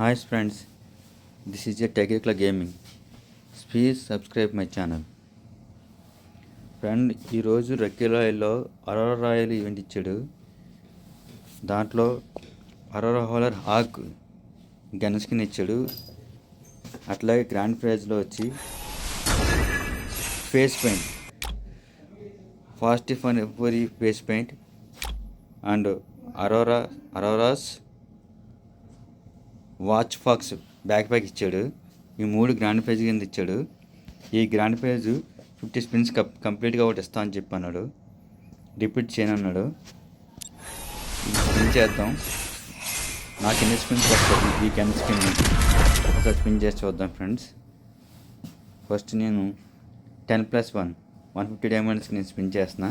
Hi friends, this is a Technical Gaming. Please subscribe my channel. Friend ఈరోజు రెక్కిలాయిల్లో Aurora royale event ఇచ్చాడు. దాంట్లో Aurora howler hawk gun skin ఇచ్చాడు. అట్లాగే grand ప్రైజ్లో వచ్చి face paint, fast fun every face paint and Aurora's watch fox backpack ఇచ్చాడు. ఈ 3 గ్రాండ్ ప్రైజ్ కింద ఇచ్చాడు. ఈ గ్రాండ్ ప్రైజ్ 50 స్పిన్స్ కంప్లీట్గా ఒకటి ఇస్తా అని చెప్పి అన్నాడు. రిపీట్ చేయనన్నాడు. స్పిన్ చేద్దాం. నాకు ఎన్ని స్పిన్స్ వస్తుంది ఈ గన్ స్పిన్ ఒకసారి స్పిన్ చేసి చూద్దాం ఫ్రెండ్స్. ఫస్ట్ నేను 10+1 150 డైమండ్స్కి నేను స్పిన్ చేస్తున్నా.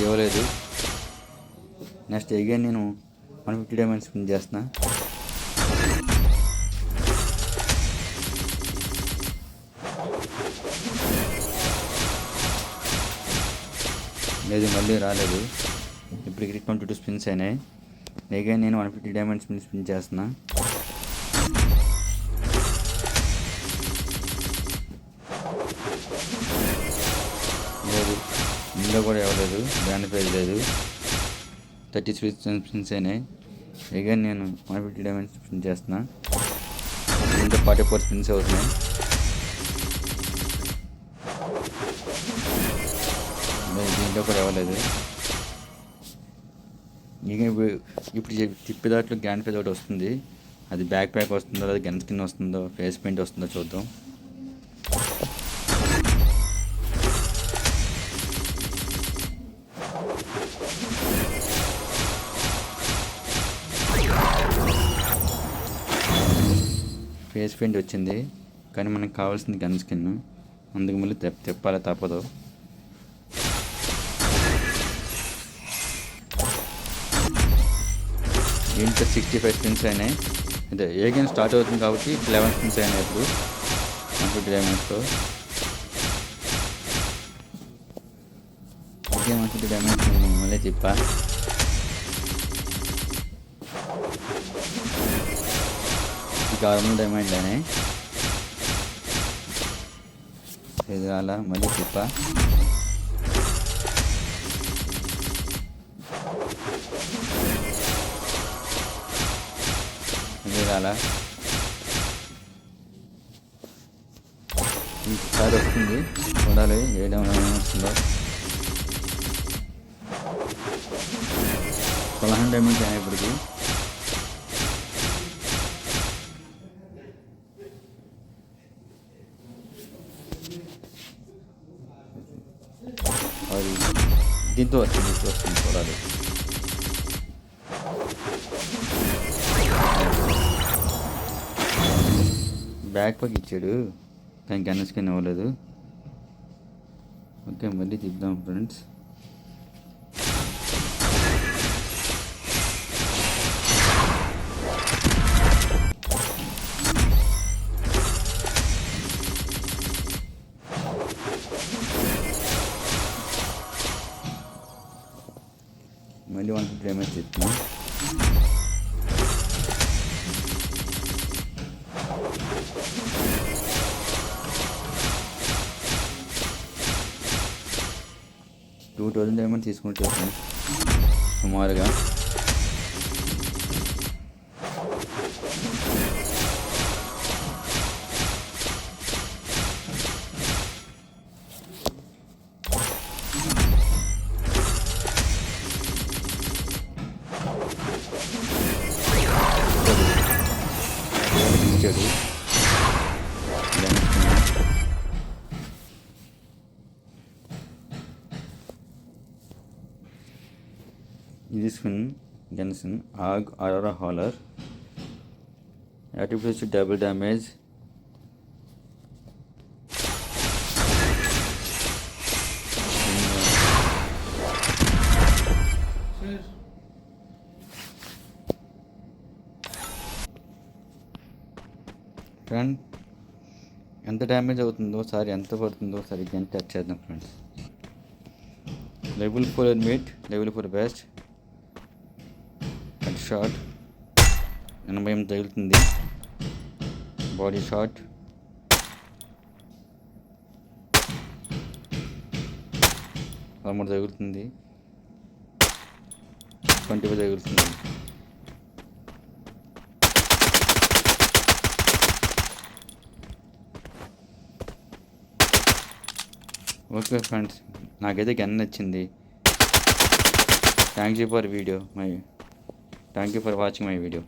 ఇవ్వలేదు. నెక్స్ట్ అగైన్ నేను 150 డైమండ్స్ స్పిన్ చేస్తున్నా. లేదు, మళ్ళీ రాలేదు. ఇప్పటికి 22 స్పిన్స్ అయినాయి. అగైన్ నేను 150 డైమండ్స్ స్పిన్ చేస్తున్నా. లేదు, ఇందులో కూడా ఇవ్వలేదు. గ్రాండ్ ప్రైజ్ లేదు. 33 స్పిన్స్ అయినాయి. అగైన్ నేను 150 డైమండ్స్ స్పిన్ చేస్తున్నా. దీంట్లో 44 స్పిన్స్ అవుతున్నాయి. దీంట్లో కూడా ఇవ్వలేదు. ఇక ఇప్పుడు తిప్పేదాంట్లో గ్రాండ్ ప్రైజ్ ఒకటి వస్తుంది. అది బ్యాక్ ప్యాక్ వస్తుందో, అది గన్ స్కిన్ వస్తుందో, ఫేస్ పెయింట్ వస్తుందో చూద్దాం. ఫేస్ పెయింట్ వచ్చింది, కానీ మనకు కావాల్సింది గన్ స్కిన్. అందుకు మళ్ళీ తిప్పాలి, తప్పదు. దీంట్లో 65 స్పిన్స్ అయినాయి. అదే ఏ గేమ్ స్టార్ట్ అవుతుంది కాబట్టి 11 స్పిన్స్ అయినాయి. ఇప్పుడు 150 డైమండ్స్తో గేమ్ 150 డైమండ్స్ మళ్ళీ తిప్పా. ఇక 600 డైమండ్ అయినాయి. ఇది అలా మళ్ళీ తిప్పా. ఇది అలా ఇంకోసారి వస్తుంది, చూడాలి ఏమైనా వస్తుందో. 11 డైమండ్స్ అయినాయి ఇప్పటికి. అది దీంతో వస్తుంది చూడాలి. బ్యాక్ ప్యాక్ ఇచ్చాడు, కానీ గన్ స్కిన్ ఇవ్వలేదు. ఓకే, మళ్ళీ తిప్పుదాం ఫ్రెండ్స్. మళ్ళీ 150 డైమండ్స్ చెప్తున్నాం. $2000 డైమండ్ తీసుకుంటే సుమారుగా. ఇచ్చాడు ఇది స్పిన్ గన్సన్ ఆగ్ అరోరా హాలర్. యాటిట్యూడ్ వచ్చి డబుల్ డ్యామేజ్. ఫ్రెండ్ ఎంత డ్యామేజ్ అవుతుందో ఒకసారి, ఎంత పడుతుందో ఒకసారి గన్ టచ్ చేద్దాం friends. Level 4 meet, level 4 best. Head shot 88 తగులుతుంది. బాడీ షాట్ 13 తగులుతుంది. 25 తగులుతుంది. ఓకే ఫ్రెండ్స్, నాకైతే గన్ నచ్చింది. Thank you for watching my video.